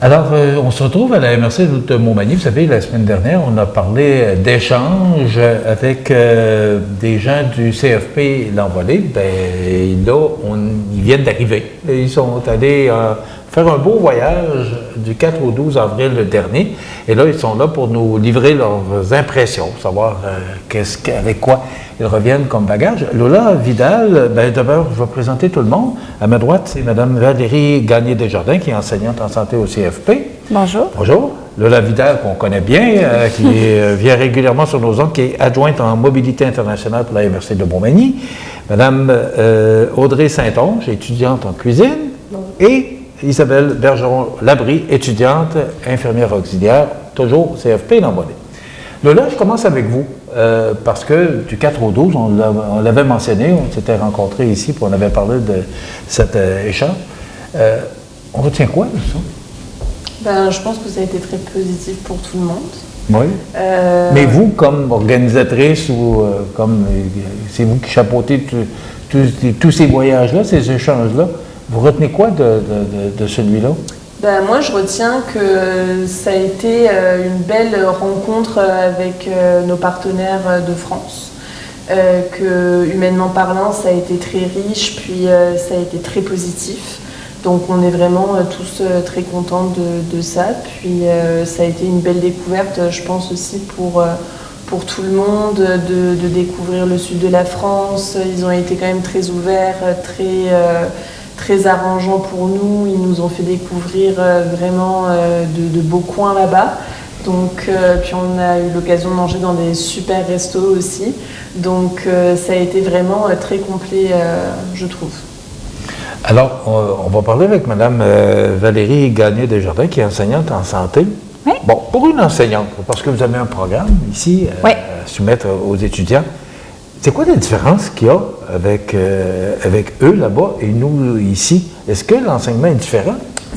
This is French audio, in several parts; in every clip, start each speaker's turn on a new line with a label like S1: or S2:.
S1: Alors, on se retrouve à la MRC de Montmagny. Vous savez, la semaine dernière, on a parlé d'échanges avec des gens du CFP L'Envolée. Ben, là, ils viennent d'arriver. Ils sont allés faire un beau voyage du 4 au 12 avril dernier. Et là, ils sont là pour nous livrer leurs impressions, savoir avec quoi ils reviennent comme bagage. Lola Vidal, ben, d'abord, je vais présenter tout le monde. À ma droite, c'est Mme Valérie Gagné-Desjardins, qui est enseignante en santé au CFP.
S2: Bonjour.
S1: Bonjour. Lola Vidal, qu'on connaît bien, qui vient régulièrement sur nos ondes, qui est adjointe en mobilité internationale pour la MRC de Montmagny. Mme Audrey Saint-Onge, étudiante en cuisine. Bonjour. Et Isabelle Bergeron-Labrie, étudiante, infirmière auxiliaire, toujours CFP L'Envolée. Lola, je commence avec vous, parce que du 4 au 12, on l'avait mentionné, on s'était rencontrés ici, puis on avait parlé de cet échange. On retient quoi de ça?
S3: Ben, je pense que ça a été très positif pour tout le monde.
S1: Oui. Mais vous, comme organisatrice, ou c'est vous qui chapeautez tous ces voyages-là, ces échanges-là, vous retenez quoi de celui-là?
S3: Ben, moi, je retiens que ça a été une belle rencontre avec nos partenaires de France, que humainement parlant, ça a été très riche, puis ça a été très positif. Donc on est vraiment tous très contents de ça. Puis ça a été une belle découverte, je pense aussi pour tout le monde, de découvrir le sud de la France. Ils ont été quand même très ouverts, très arrangeants pour nous. Ils nous ont fait découvrir vraiment de beaux coins là-bas. Donc, puis on a eu l'occasion de manger dans des super restos aussi. Donc ça a été vraiment très complet, je trouve.
S1: Alors, on va parler avec Mme Valérie Gagné-Desjardins, qui est enseignante en santé.
S2: Oui.
S1: Bon, pour une enseignante, parce que vous avez un programme ici
S2: oui.
S1: à soumettre aux étudiants, c'est quoi la différence qu'il y a avec eux là-bas et nous ici? Est-ce que l'enseignement est différent?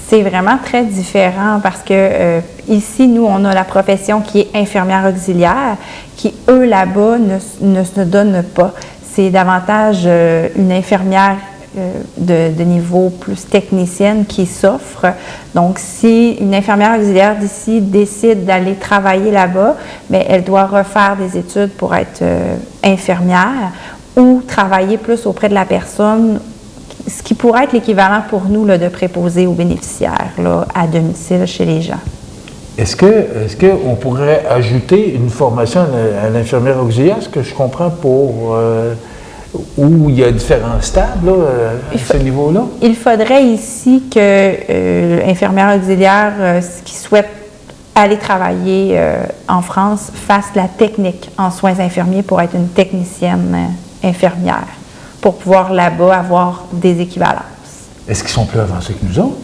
S2: C'est vraiment très différent parce que ici, nous, on a la profession qui est infirmière auxiliaire, qui, eux, là-bas, ne se donnent pas. C'est davantage une infirmière de niveau plus technicienne qui s'offre. Donc, si une infirmière auxiliaire d'ici décide d'aller travailler là-bas, bien, elle doit refaire des études pour être infirmière ou travailler plus auprès de la personne, ce qui pourrait être l'équivalent pour nous là, de préposé aux bénéficiaires là, à domicile chez les gens.
S1: Est-ce qu'on pourrait ajouter une formation à l'infirmière auxiliaire, ce que je comprends pour... où il y a différents stades là, à ce niveau-là?
S2: Il faudrait ici que l'infirmière auxiliaire qui souhaite aller travailler en France fasse la technique en soins infirmiers pour être une technicienne infirmière, pour pouvoir là-bas avoir des équivalences.
S1: Est-ce qu'ils sont plus avancés que nous autres?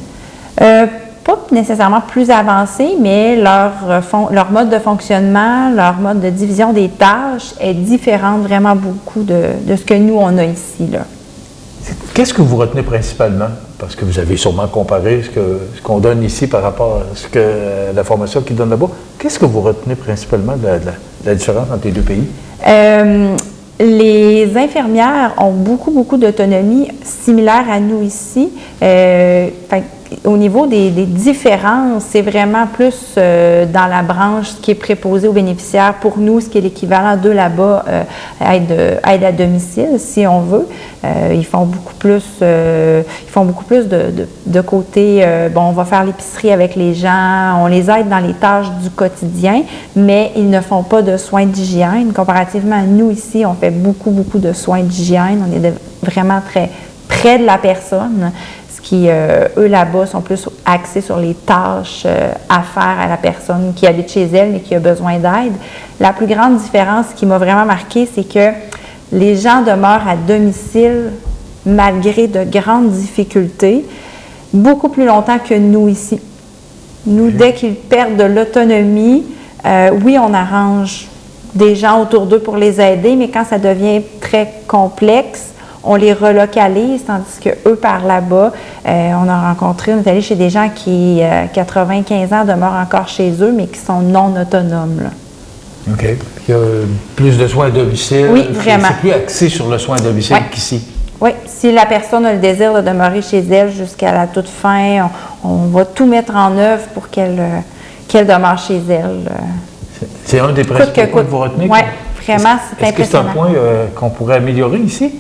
S2: Pas nécessairement plus avancés, mais leur mode de fonctionnement, leur mode de division des tâches est différent vraiment beaucoup de ce que nous, on a ici, là.
S1: Qu'est-ce que vous retenez principalement? Parce que vous avez sûrement comparé ce qu'on donne ici par rapport à la formation qu'ils donnent là-bas. Qu'est-ce que vous retenez principalement de la différence entre les deux pays?
S2: Les infirmières ont beaucoup d'autonomie similaire à nous ici. Au niveau des différences, c'est vraiment plus dans la branche qui est préposée aux bénéficiaires. Pour nous, ce qui est l'équivalent d'eux là-bas, aide à domicile, si on veut. Ils font beaucoup plus de côté, on va faire l'épicerie avec les gens, on les aide dans les tâches du quotidien, mais ils ne font pas de soins d'hygiène. Comparativement à nous ici, on fait beaucoup de soins d'hygiène. On est vraiment très près de la personne. Qui, eux, là-bas, sont plus axés sur les tâches à faire à la personne qui habite chez elle et qui a besoin d'aide. La plus grande différence qui m'a vraiment marquée, c'est que les gens demeurent à domicile malgré de grandes difficultés, beaucoup plus longtemps que nous ici. Nous, dès qu'ils perdent de l'autonomie, oui, on arrange des gens autour d'eux pour les aider, mais quand ça devient très complexe, on les relocalise, tandis qu'eux, par là-bas, on est allé chez des gens qui, 95 ans, demeurent encore chez eux, mais qui sont non autonomes. Là.
S1: OK. Il y a plus de soins à domicile.
S2: Oui, vraiment.
S1: C'est plus axé sur le soin à domicile qu'ici.
S2: Oui, si la personne a le désir de demeurer chez elle jusqu'à la toute fin, on va tout mettre en œuvre pour qu'elle demeure chez elle.
S1: C'est un des principaux points que vous retenez?
S2: Oui, vraiment, c'est impressionnant.
S1: Est-ce que c'est un point qu'on pourrait améliorer ici?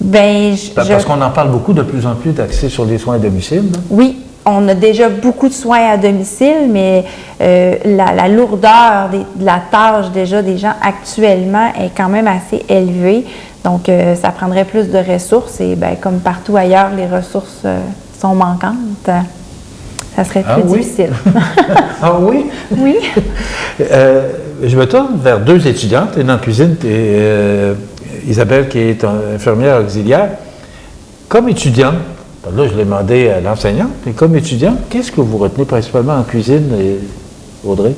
S2: Bien,
S1: parce qu'on en parle beaucoup de plus en plus d'accès sur les soins à domicile. Là.
S2: Oui, on a déjà beaucoup de soins à domicile, mais la lourdeur de la tâche déjà des gens actuellement est quand même assez élevée. Donc, ça prendrait plus de ressources et bien, comme partout ailleurs, les ressources sont manquantes. Ça serait plus difficile.
S1: Ah oui?
S2: Oui.
S1: Je me tourne vers deux étudiantes, une en cuisine et Isabelle qui est infirmière auxiliaire. Comme étudiante, là je l'ai demandé à l'enseignante, mais comme étudiante, qu'est-ce que vous retenez principalement en cuisine, Audrey?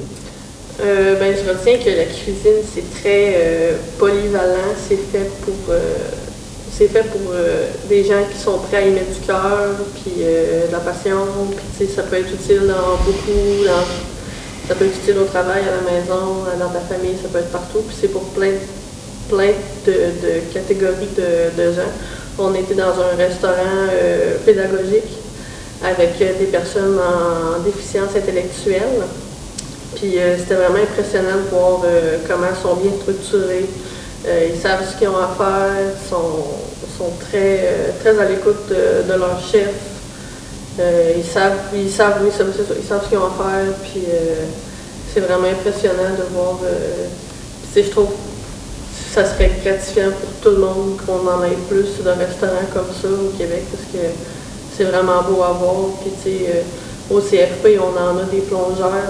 S4: Je retiens que la cuisine, c'est très polyvalent. C'est fait pour des gens qui sont prêts à y mettre du cœur, puis de la passion. Puis ça peut être utile dans beaucoup. Ça peut être utile au travail, à la maison, dans ta famille, ça peut être partout. Puis c'est pour plein de catégories de gens. On était dans un restaurant pédagogique avec des personnes en déficience intellectuelle. Puis c'était vraiment impressionnant de voir comment ils sont bien structurés. Ils savent ce qu'ils ont à faire, sont très à l'écoute de leur chef. Ils savent ce qu'ils ont à faire. Puis c'est vraiment impressionnant de voir. Je trouve que ça serait gratifiant pour tout le monde qu'on en ait plus de restaurants comme ça au Québec parce que c'est vraiment beau à voir. Puis au CFP, on en a des plongeurs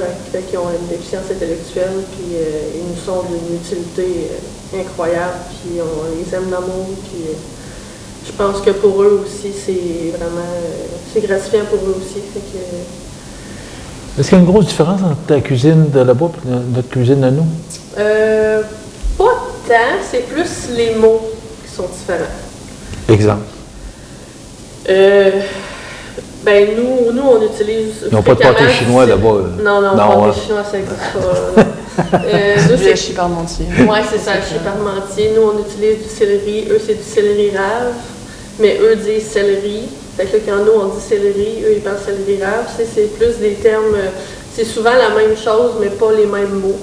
S4: qui ont une déficience intellectuelle, puis ils nous sont d'une utilité incroyable, puis on les aime d'amour, puis je pense que pour eux aussi, c'est gratifiant pour eux aussi.
S1: Est-ce qu'il y a une grosse différence entre la cuisine de là-bas et notre cuisine de nous?
S4: Pas tant, c'est plus les mots qui sont différents.
S1: Exemple?
S4: Nous, on utilise.
S1: Ils n'ont pas de pâté chinois là-bas.
S4: Non, pâté chinois, ça n'existe pas.
S3: Nous, c'est hachis parmentier.
S4: Oui, c'est ça, hachis parmentier. Nous, on utilise du céleri. Eux, c'est du céleri rave. Mais eux disent céleri. Fait que là, quand nous, on dit céleri, eux, ils pensent céleri rave. C'est plus des termes. C'est souvent la même chose, mais pas les mêmes mots.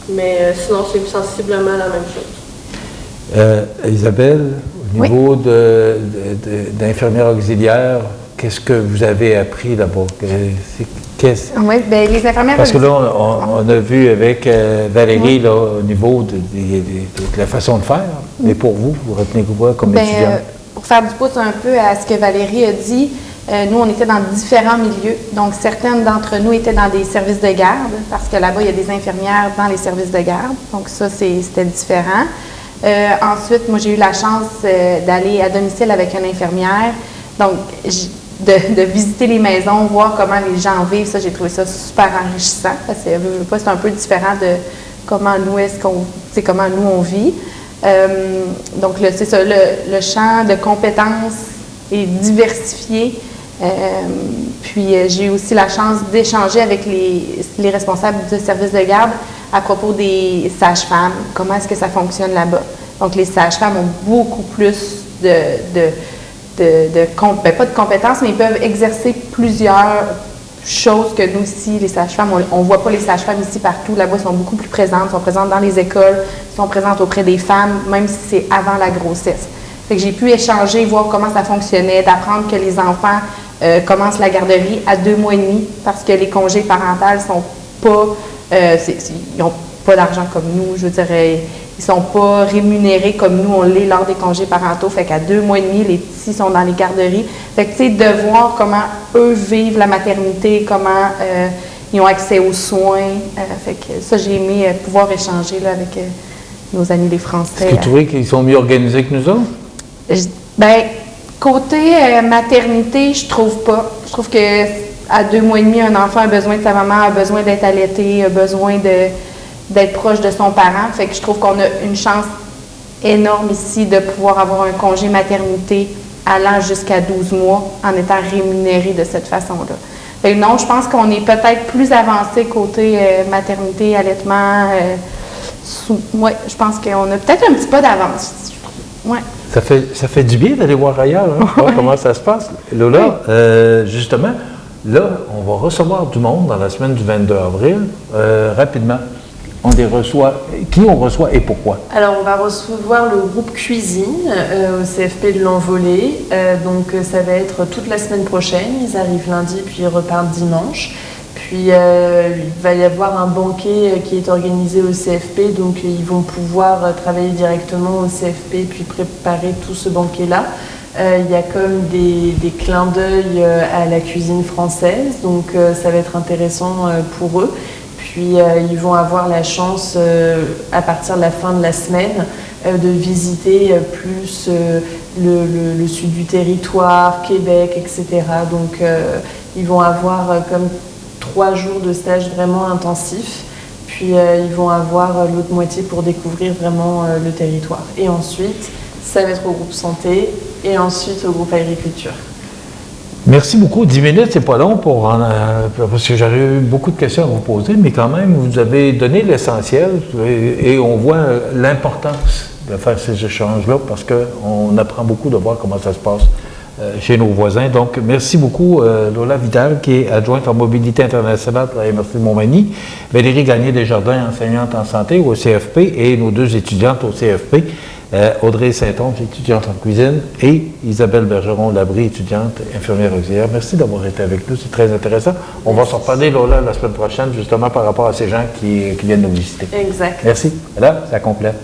S4: Mais sinon, c'est sensiblement la même chose.
S1: Isabelle, au niveau d'infirmière auxiliaire, qu'est-ce que vous avez appris là-bas?
S5: Oui, bien, les infirmières...
S1: Parce que là, on a vu avec Valérie, là, au niveau de la façon de faire, mais pour vous retenez quoi comme étudiant?
S5: Pour faire du pouce un peu à ce que Valérie a dit, nous, on était dans différents milieux. Donc, certaines d'entre nous étaient dans des services de garde, parce que là-bas, il y a des infirmières dans les services de garde. Donc, ça, c'était différent. Ensuite, moi, j'ai eu la chance d'aller à domicile avec une infirmière. Donc, de visiter les maisons, voir comment les gens vivent, ça, j'ai trouvé ça super enrichissant. Parce que c'est un peu différent de comment nous on vit. Donc, c'est ça, le champ de compétences est diversifié. Puis, j'ai eu aussi la chance d'échanger avec les responsables du service de garde à propos des sages-femmes, comment est-ce que ça fonctionne là-bas. Donc, les sages-femmes ont beaucoup plus pas de compétences, mais ils peuvent exercer plusieurs choses que nous ici, les sages-femmes. On ne voit pas les sages-femmes ici partout. Là-bas, elles sont beaucoup plus présentes. Elles sont présentes dans les écoles, sont présentes auprès des femmes, même si c'est avant la grossesse. Fait que j'ai pu échanger, voir comment ça fonctionnait, d'apprendre que les enfants commencent la garderie à 2 mois et demi parce que les congés parentaux sont pas... ils n'ont pas d'argent comme nous, je veux dire, ils ne sont pas rémunérés comme nous, on l'est lors des congés parentaux. Fait qu'à 2 mois et demi, les petits sont dans les garderies. Fait que, tu sais, de voir comment eux vivent la maternité, comment ils ont accès aux soins. Fait que ça, j'ai aimé pouvoir échanger là, avec nos amis les Français.
S1: Est-ce que tu trouves qu'ils sont mieux organisés que nous autres?
S5: Côté maternité, je trouve pas. Je trouve que à 2 mois et demi, un enfant a besoin de sa maman, a besoin d'être allaité, a besoin d'être proche de son parent. Fait que je trouve qu'on a une chance énorme ici de pouvoir avoir un congé maternité allant jusqu'à 12 mois en étant rémunéré de cette façon-là. Fait que non, je pense qu'on est peut-être plus avancé côté maternité, allaitement. Oui, je pense qu'on a peut-être un petit peu d'avance. Ouais.
S1: Ça fait du bien d'aller voir ailleurs, hein, voir comment ça se passe. Lola, justement, là, on va recevoir du monde dans la semaine du 22 avril. Rapidement, on les reçoit. Qui on reçoit et pourquoi?
S3: Alors, on va recevoir le groupe Cuisine au CFP de l'Envolée. Donc, ça va être toute la semaine prochaine. Ils arrivent lundi, puis ils repartent dimanche. Puis, il va y avoir un banquet qui est organisé au CFP. Donc, ils vont pouvoir travailler directement au CFP, puis préparer tout ce banquet-là. Il y a comme des clins d'œil à la cuisine française. Donc, ça va être intéressant pour eux. Puis ils vont avoir la chance, à partir de la fin de la semaine, de visiter plus le sud du territoire, Québec, etc. Donc ils vont avoir comme 3 jours de stage vraiment intensif. Puis ils vont avoir l'autre moitié pour découvrir vraiment le territoire. Et ensuite, ça va être au groupe santé et ensuite au groupe agriculture.
S1: Merci beaucoup. 10 minutes, c'est pas long parce que j'aurais eu beaucoup de questions à vous poser, mais quand même, vous avez donné l'essentiel et on voit l'importance de faire ces échanges-là parce qu'on apprend beaucoup de voir comment ça se passe chez nos voisins. Donc, merci beaucoup, Lola Vidal, qui est adjointe en mobilité internationale à la MRC de Montmagny, Valérie Gagné-Desjardins, enseignante en santé au CFP, et nos 2 étudiantes au CFP, Audrey Saint-Onge, étudiante en cuisine, et Isabelle Bergeron-Labrie, étudiante infirmière auxiliaire. Merci d'avoir été avec nous, c'est très intéressant. On va s'en reparler, Lola, la semaine prochaine, justement par rapport à ces gens qui viennent nous visiter.
S3: Exact.
S1: Merci. Là, ça complète.